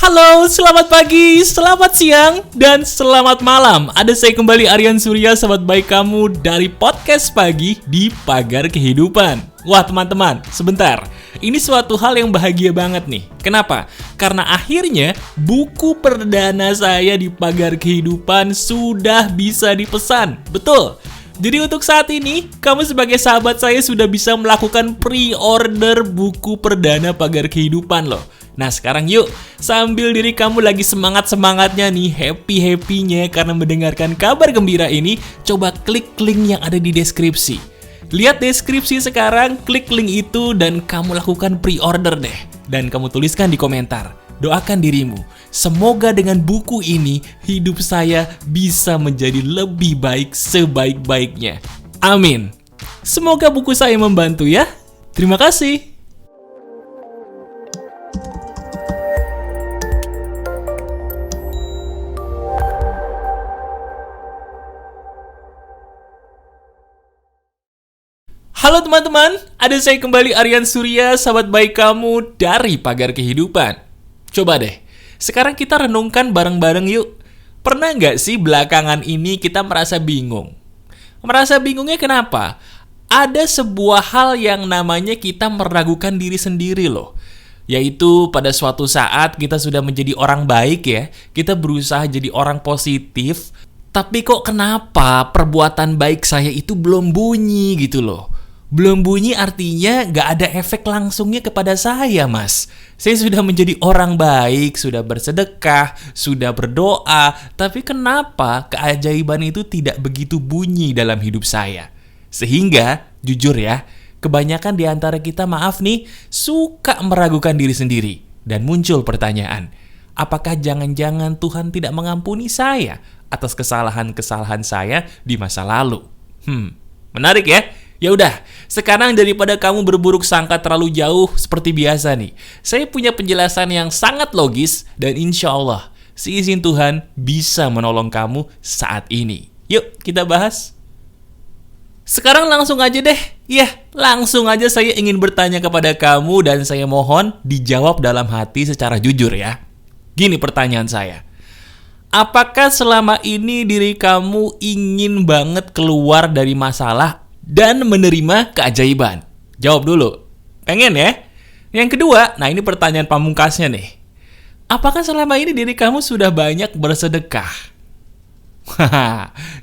Halo, selamat pagi, selamat siang, dan selamat malam. Ada saya kembali Aryan Surya, sahabat baik kamu dari podcast pagi di Pagar Kehidupan. Wah teman-teman, sebentar. Ini suatu hal yang bahagia banget nih. Kenapa? Karena akhirnya buku perdana saya di Pagar Kehidupan sudah bisa dipesan. Betul. Jadi untuk saat ini, kamu sebagai sahabat saya sudah bisa melakukan pre-order buku perdana Pagar Kehidupan loh. Nah sekarang yuk, sambil diri kamu lagi semangat-semangatnya nih, happy-happynya karena mendengarkan kabar gembira ini, coba klik link yang ada di deskripsi. Lihat deskripsi sekarang, klik link itu dan kamu lakukan pre-order deh. Dan kamu tuliskan di komentar, doakan dirimu. Semoga dengan buku ini, hidup saya bisa menjadi lebih baik sebaik-baiknya. Amin. Semoga buku saya membantu ya. Terima kasih. Halo teman-teman, ada saya kembali Aryan Surya, sahabat baik kamu dari Pagar Kehidupan. Coba deh, sekarang kita renungkan bareng-bareng yuk. Pernah nggak sih belakangan ini kita merasa bingung? Merasa bingungnya kenapa? Ada sebuah hal yang namanya kita meragukan diri sendiri loh. Yaitu pada suatu saat kita sudah menjadi orang baik ya, kita berusaha jadi orang positif, tapi kok kenapa perbuatan baik saya itu belum bunyi gitu loh. Belum bunyi artinya gak ada efek langsungnya kepada saya, Mas. Saya sudah menjadi orang baik, sudah bersedekah, sudah berdoa, tapi kenapa keajaiban itu tidak begitu bunyi dalam hidup saya? Sehingga, jujur ya, kebanyakan di antara kita, maaf nih, suka meragukan diri sendiri. Dan muncul pertanyaan, apakah jangan-jangan Tuhan tidak mengampuni saya atas kesalahan-kesalahan saya di masa lalu? Menarik ya? Ya udah, sekarang daripada kamu berburuk sangka terlalu jauh seperti biasa nih, saya punya penjelasan yang sangat logis dan insya Allah, seizin Tuhan bisa menolong kamu saat ini. Yuk, kita bahas. Sekarang langsung aja deh. Ya, langsung aja saya ingin bertanya kepada kamu dan saya mohon dijawab dalam hati secara jujur ya. Gini pertanyaan saya. Apakah selama ini diri kamu ingin banget keluar dari masalah dan menerima keajaiban? Jawab dulu. Pengen ya? Yang kedua, nah ini pertanyaan pamungkasnya nih. Apakah selama ini diri kamu sudah banyak bersedekah?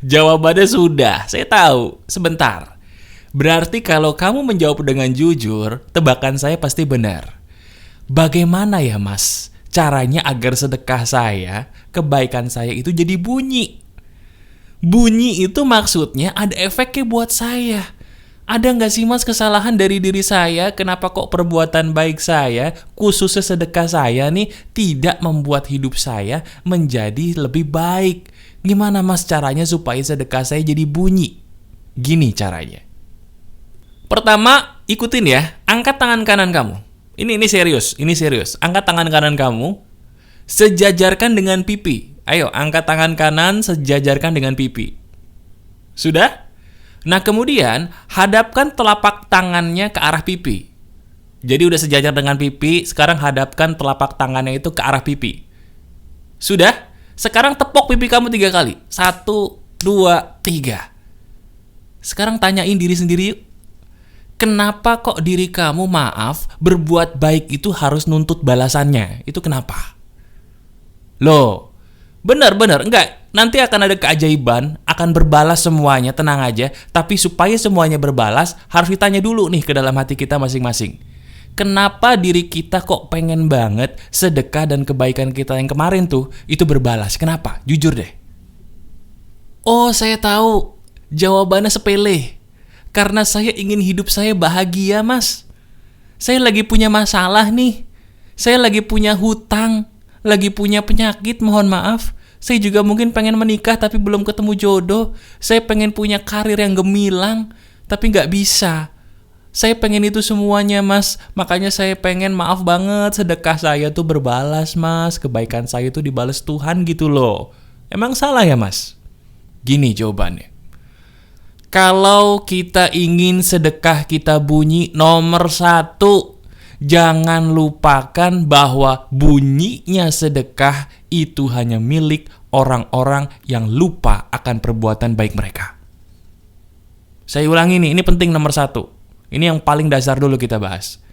Jawabannya sudah, saya tahu. Sebentar. Berarti kalau kamu menjawab dengan jujur, tebakan saya pasti benar. Bagaimana ya Mas caranya agar sedekah saya, kebaikan saya itu jadi bunyi? Bunyi itu maksudnya ada efeknya buat saya. Ada nggak sih Mas kesalahan dari diri saya? Kenapa kok perbuatan baik saya, khususnya sedekah saya nih, tidak membuat hidup saya menjadi lebih baik? Gimana Mas caranya supaya sedekah saya jadi bunyi? Gini caranya. Pertama, ikutin ya. Angkat tangan kanan kamu. Ini serius, ini serius. Angkat tangan kanan kamu, sejajarkan dengan pipi. Ayo, angkat tangan kanan, sejajarkan dengan pipi. Sudah? Nah, kemudian hadapkan telapak tangannya ke arah pipi. Jadi udah sejajar dengan pipi, sekarang hadapkan telapak tangannya itu ke arah pipi. Sudah? Sekarang tepok pipi kamu 3 kali. 1, 2, 3. Sekarang tanyain diri sendiri yuk. Kenapa kok diri kamu berbuat baik itu harus nuntut balasannya? Itu kenapa? Loh, benar, enggak. Nanti akan ada keajaiban, akan berbalas semuanya, tenang aja. Tapi supaya semuanya berbalas, harus ditanya dulu nih ke dalam hati kita masing-masing. Kenapa diri kita kok pengen banget sedekah dan kebaikan kita yang kemarin tuh, itu berbalas? Kenapa? Jujur deh. Oh, saya tahu. Jawabannya sepele. Karena saya ingin hidup saya bahagia, Mas. Saya lagi punya masalah nih. Saya lagi punya hutang. Lagi punya penyakit, mohon maaf. Saya juga mungkin pengen menikah tapi belum ketemu jodoh. Saya pengen punya karir yang gemilang, tapi gak bisa. Saya pengen itu semuanya, Mas. Makanya saya pengen, maaf banget, sedekah saya tuh berbalas, Mas. Kebaikan saya tuh dibalas Tuhan gitu loh. Emang salah ya, Mas? Gini jawabannya. Kalau kita ingin sedekah kita bunyi, nomor 1, Jangan lupakan bahwa bunyinya sedekah itu hanya milik orang-orang yang lupa akan perbuatan baik mereka. Saya ulangi nih, ini penting nomor 1. Ini yang paling dasar dulu kita bahas.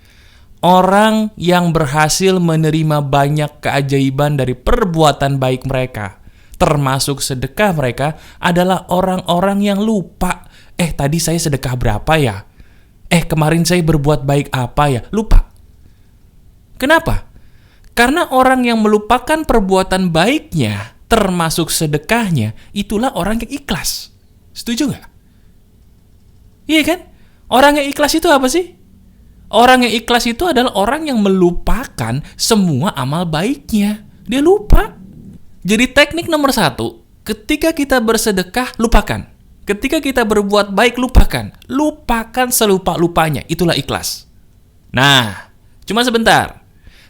Orang yang berhasil menerima banyak keajaiban dari perbuatan baik mereka, termasuk sedekah mereka, adalah orang-orang yang lupa. Tadi saya sedekah berapa ya? Kemarin saya berbuat baik apa ya? Lupa. Kenapa? Karena orang yang melupakan perbuatan baiknya, termasuk sedekahnya, itulah orang yang ikhlas. Setuju nggak? Iya kan? Orang yang ikhlas itu apa sih? Orang yang ikhlas itu adalah orang yang melupakan semua amal baiknya. Dia lupa. Jadi teknik nomor 1, ketika kita bersedekah, lupakan. Ketika kita berbuat baik, lupakan. Lupakan selupa-lupanya. Itulah ikhlas. Nah, cuma sebentar.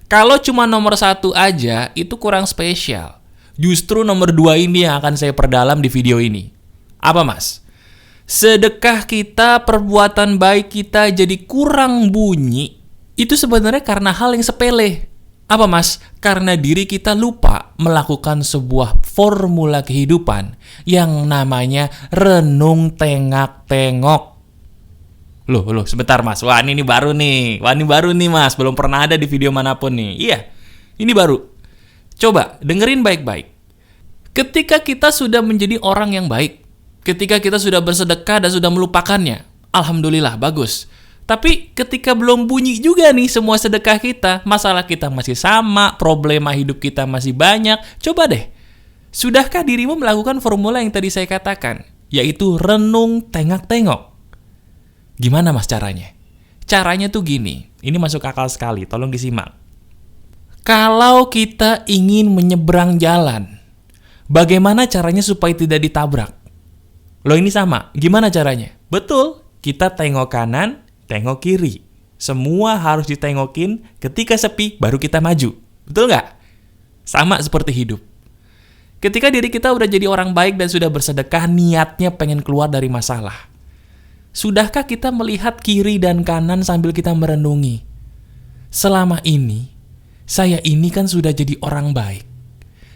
Kalau cuma nomor 1 aja, itu kurang spesial. Justru nomor 2 ini yang akan saya perdalam di video ini. Apa, Mas? Sedekah kita, perbuatan baik kita jadi kurang bunyi. Itu sebenarnya karena hal yang sepele. Apa, Mas? Karena diri kita lupa melakukan sebuah formula kehidupan yang namanya renung tengak-tengok. Loh, sebentar, Mas. Wah, ini baru nih. Mas. Belum pernah ada di video manapun nih. Iya, ini baru. Coba, dengerin baik-baik. Ketika kita sudah menjadi orang yang baik, ketika kita sudah bersedekah dan sudah melupakannya, alhamdulillah, bagus. Tapi ketika belum bunyi juga nih semua sedekah kita, masalah kita masih sama, problema hidup kita masih banyak, coba deh. Sudahkah dirimu melakukan formula yang tadi saya katakan? Yaitu renung tengak-tengok. Gimana, Mas, caranya? Caranya tuh gini. Ini masuk akal sekali, tolong disimak. Kalau kita ingin menyeberang jalan, bagaimana caranya supaya tidak ditabrak? Loh, ini sama. Gimana caranya? Betul, kita tengok kanan, tengok kiri. Semua harus ditengokin, ketika sepi baru kita maju. Betul nggak? Sama seperti hidup. Ketika diri kita udah jadi orang baik dan sudah bersedekah, niatnya pengen keluar dari masalah. Sudahkah kita melihat kiri dan kanan sambil kita merenungi? Selama ini, saya ini kan sudah jadi orang baik.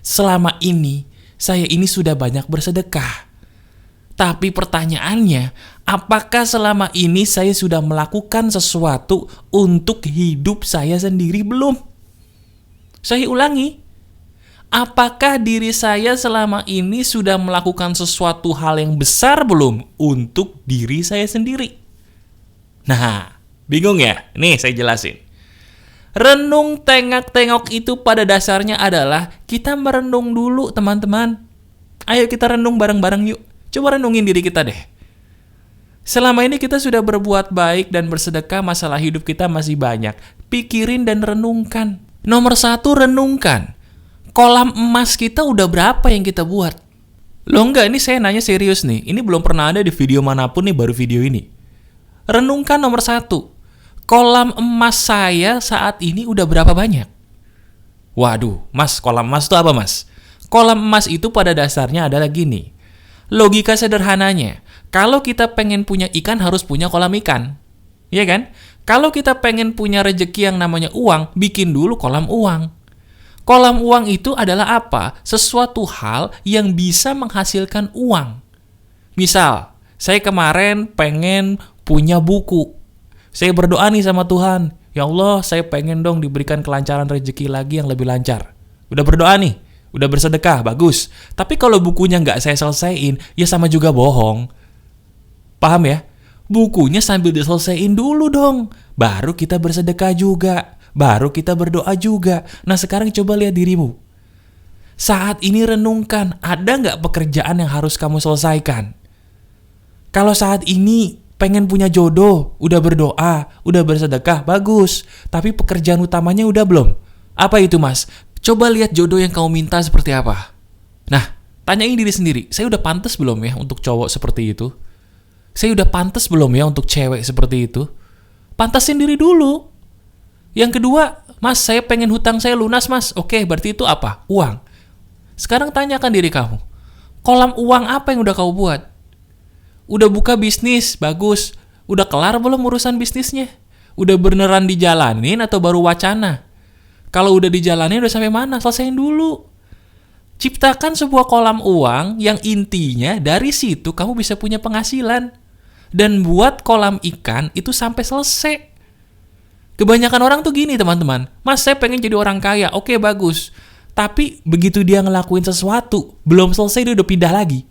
Selama ini, saya ini sudah banyak bersedekah. Tapi pertanyaannya, apakah selama ini saya sudah melakukan sesuatu untuk hidup saya sendiri belum? Saya ulangi. Apakah diri saya selama ini sudah melakukan sesuatu hal yang besar belum untuk diri saya sendiri? Nah, bingung ya? Nih, saya jelasin. Renung tengak-tengok itu pada dasarnya adalah kita merenung dulu, teman-teman. Ayo kita renung bareng-bareng yuk. Coba renungin diri kita deh. Selama ini kita sudah berbuat baik dan bersedekah, masalah hidup kita masih banyak. Pikirin dan renungkan. Nomor 1, renungkan. Kolam emas kita udah berapa yang kita buat? Loh enggak, ini saya nanya serius nih. Ini belum pernah ada di video manapun nih, baru video ini. Renungkan nomor 1. Kolam emas saya saat ini udah berapa banyak? Waduh, Mas, kolam emas itu apa, Mas? Kolam emas itu pada dasarnya adalah gini. Logika sederhananya, kalau kita pengen punya ikan harus punya kolam ikan. Iya kan? Kalau kita pengen punya rejeki yang namanya uang, bikin dulu kolam uang. Kolam uang itu adalah apa? Sesuatu hal yang bisa menghasilkan uang. Misal, saya kemarin pengen punya buku. Saya berdoa nih sama Tuhan, ya Allah, saya pengen dong diberikan kelancaran rezeki lagi yang lebih lancar. Udah berdoa nih, udah bersedekah, bagus. Tapi kalau bukunya nggak saya selesaiin, ya sama juga bohong. Paham ya? Bukunya sambil diselesaiin dulu dong. Baru kita bersedekah juga. Baru kita berdoa juga. Nah, sekarang coba lihat dirimu. Saat ini renungkan, ada nggak pekerjaan yang harus kamu selesaikan? Kalau saat ini pengen punya jodoh, udah berdoa, udah bersedekah, bagus. Tapi pekerjaan utamanya udah belum? Apa itu, Mas? Coba lihat jodoh yang kamu minta seperti apa. Nah, tanyain diri sendiri, saya udah pantas belum ya untuk cowok seperti itu? Saya udah pantas belum ya untuk cewek seperti itu? Pantasin diri dulu. Yang kedua, Mas, saya pengen hutang saya lunas, Mas. Oke, berarti itu apa? Uang. Sekarang tanyakan diri kamu. Kolam uang apa yang udah kamu buat? Udah buka bisnis, bagus. Udah kelar belum urusan bisnisnya? Udah beneran dijalanin atau baru wacana? Kalau udah dijalanin udah sampai mana? Selesaiin dulu. Ciptakan sebuah kolam uang yang intinya dari situ kamu bisa punya penghasilan. Dan buat kolam ikan itu sampai selesai. Kebanyakan orang tuh gini teman-teman. Mas, saya pengen jadi orang kaya. Oke, bagus. Tapi begitu dia ngelakuin sesuatu, belum selesai dia udah pindah lagi.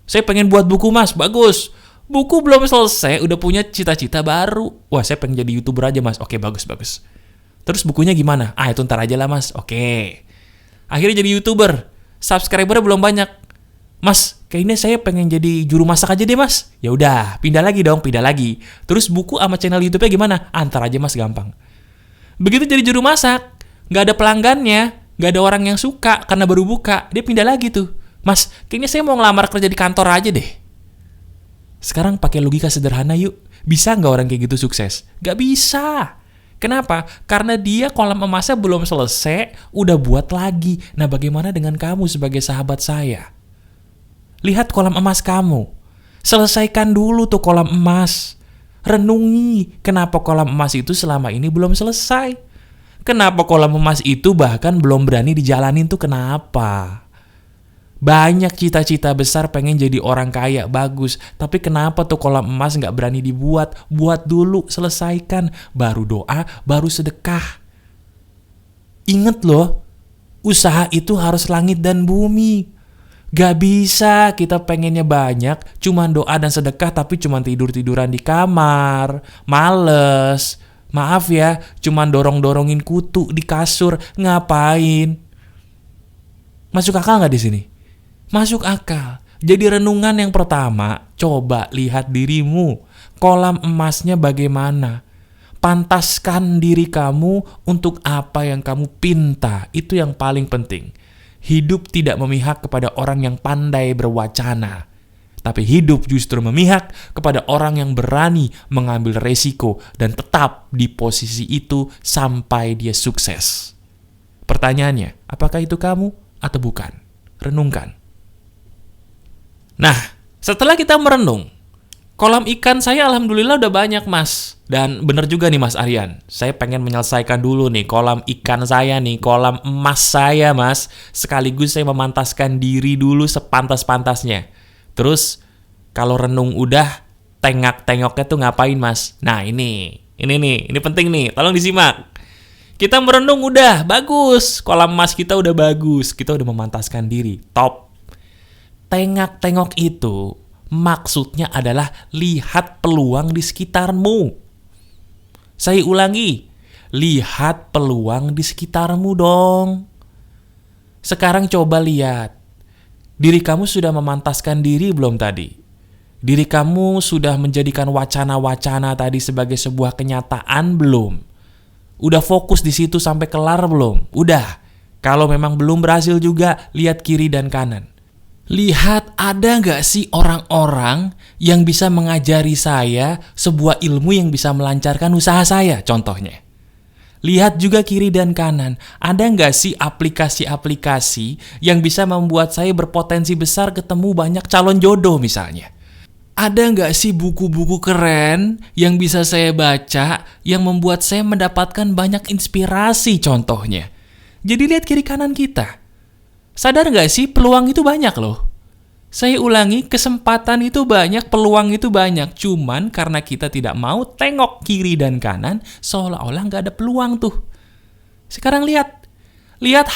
Saya pengen buat buku, Mas. Bagus. Buku belum selesai, udah punya cita-cita baru. Wah, saya pengen jadi YouTuber aja, Mas. Oke, bagus. Terus bukunya gimana? Itu ntar aja lah, Mas. Oke. Akhirnya jadi YouTuber. Subscribernya belum banyak. Mas, kayaknya saya pengen jadi juru masak aja deh, Mas. Ya udah, pindah lagi. Terus buku sama channel YouTube-nya gimana? Antar aja, Mas, gampang. Begitu jadi juru masak, nggak ada pelanggannya, nggak ada orang yang suka karena baru buka, dia pindah lagi tuh. Mas, kayaknya saya mau ngelamar kerja di kantor aja deh. Sekarang pakai logika sederhana yuk. Bisa nggak orang kayak gitu sukses? Nggak bisa. Kenapa? Karena dia kolam emasnya belum selesai, udah buat lagi. Nah, bagaimana dengan kamu sebagai sahabat saya? Lihat kolam emas kamu. Selesaikan dulu tuh kolam emas. Renungi, kenapa kolam emas itu selama ini belum selesai? Kenapa kolam emas itu bahkan belum berani dijalanin tuh kenapa? Banyak cita-cita besar pengen jadi orang kaya, bagus. Tapi kenapa tuh kolam emas nggak berani dibuat? Buat dulu, selesaikan. Baru doa, baru sedekah. Ingat loh, usaha itu harus langit dan bumi. Gak bisa kita pengennya banyak, cuman doa dan sedekah tapi cuman tidur-tiduran di kamar. Males. Maaf ya, cuman dorong-dorongin kutu di kasur. Ngapain? Masuk akal nggak di sini? Masuk akal. Jadi renungan yang pertama, coba lihat dirimu. Kolam emasnya bagaimana? Pantaskan diri kamu untuk apa yang kamu pinta. Itu yang paling penting. Hidup tidak memihak kepada orang yang pandai berwacana. Tapi hidup justru memihak kepada orang yang berani mengambil resiko dan tetap di posisi itu sampai dia sukses. Pertanyaannya, apakah itu kamu atau bukan? Renungkan. Nah, setelah kita merenung, kolam ikan saya alhamdulillah udah banyak, Mas. Dan bener juga nih Mas Aryan, saya pengen menyelesaikan dulu nih kolam ikan saya nih, kolam emas saya, Mas. Sekaligus saya memantaskan diri dulu sepantas-pantasnya. Terus, kalau renung udah, tengok-tengoknya tuh ngapain, Mas? Nah, ini penting nih, tolong disimak. Kita merenung udah, bagus. Kolam emas kita udah bagus, kita udah memantaskan diri, top. Tengok-tengok itu maksudnya adalah lihat peluang di sekitarmu. Saya ulangi, lihat peluang di sekitarmu dong. Sekarang coba lihat, diri kamu sudah memantaskan diri belum tadi? Diri kamu sudah menjadikan wacana-wacana tadi sebagai sebuah kenyataan belum? Udah fokus di situ sampai kelar belum? Udah. Kalau memang belum berhasil juga, lihat kiri dan kanan. Lihat ada nggak sih orang-orang yang bisa mengajari saya sebuah ilmu yang bisa melancarkan usaha saya, contohnya. Lihat juga kiri dan kanan, ada nggak sih aplikasi-aplikasi yang bisa membuat saya berpotensi besar ketemu banyak calon jodoh misalnya. Ada nggak sih buku-buku keren yang bisa saya baca yang membuat saya mendapatkan banyak inspirasi contohnya. Jadi lihat kiri kanan kita. Sadar nggak sih peluang itu banyak loh. Saya ulangi, kesempatan itu banyak, peluang itu banyak. Cuman karena kita tidak mau tengok kiri dan kanan, seolah-olah nggak ada peluang tuh. Sekarang lihat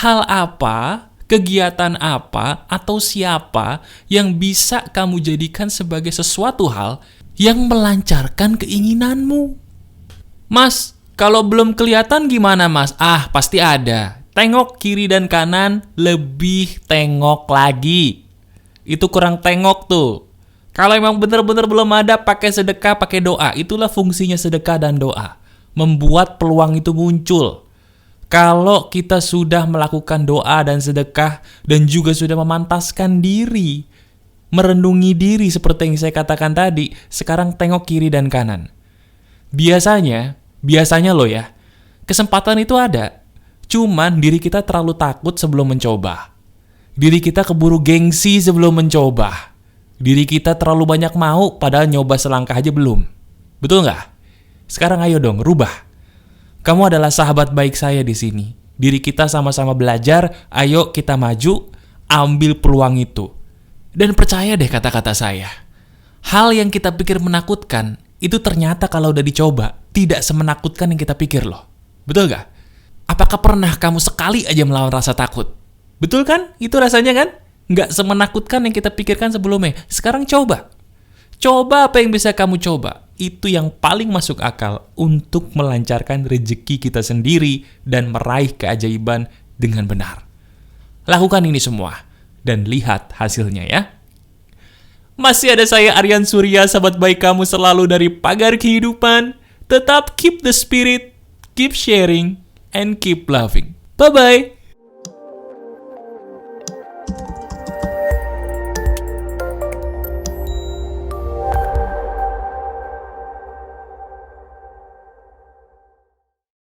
hal apa, kegiatan apa, atau siapa yang bisa kamu jadikan sebagai sesuatu hal yang melancarkan keinginanmu. Mas, kalau belum kelihatan gimana, Mas? Pasti ada. Tengok kiri dan kanan, lebih tengok lagi. Itu kurang tengok tuh. Kalau emang bener-bener belum ada, pakai sedekah, pakai doa. Itulah fungsinya sedekah dan doa. Membuat peluang itu muncul. Kalau kita sudah melakukan doa dan sedekah, dan juga sudah memantaskan diri, merenungi diri seperti yang saya katakan tadi, sekarang tengok kiri dan kanan. Biasanya loh ya, kesempatan itu ada. Cuman diri kita terlalu takut sebelum mencoba. Diri kita keburu gengsi sebelum mencoba. Diri kita terlalu banyak mau padahal nyoba selangkah aja belum. Betul nggak? Sekarang ayo dong, rubah. Kamu adalah sahabat baik saya di sini. Diri kita sama-sama belajar, ayo kita maju, ambil peluang itu. Dan percaya deh kata-kata saya. Hal yang kita pikir menakutkan, itu ternyata kalau udah dicoba, tidak semenakutkan yang kita pikir loh. Betul gak? Apakah pernah kamu sekali aja melawan rasa takut? Betul kan? Itu rasanya kan? Nggak semenakutkan yang kita pikirkan sebelumnya. Sekarang coba. Coba apa yang bisa kamu coba. Itu yang paling masuk akal untuk melancarkan rezeki kita sendiri dan meraih keajaiban dengan benar. Lakukan ini semua dan lihat hasilnya ya. Masih ada saya Aryan Surya, sahabat baik kamu selalu dari Pagar Kehidupan. Tetap keep the spirit, keep sharing, and keep loving. Bye-bye.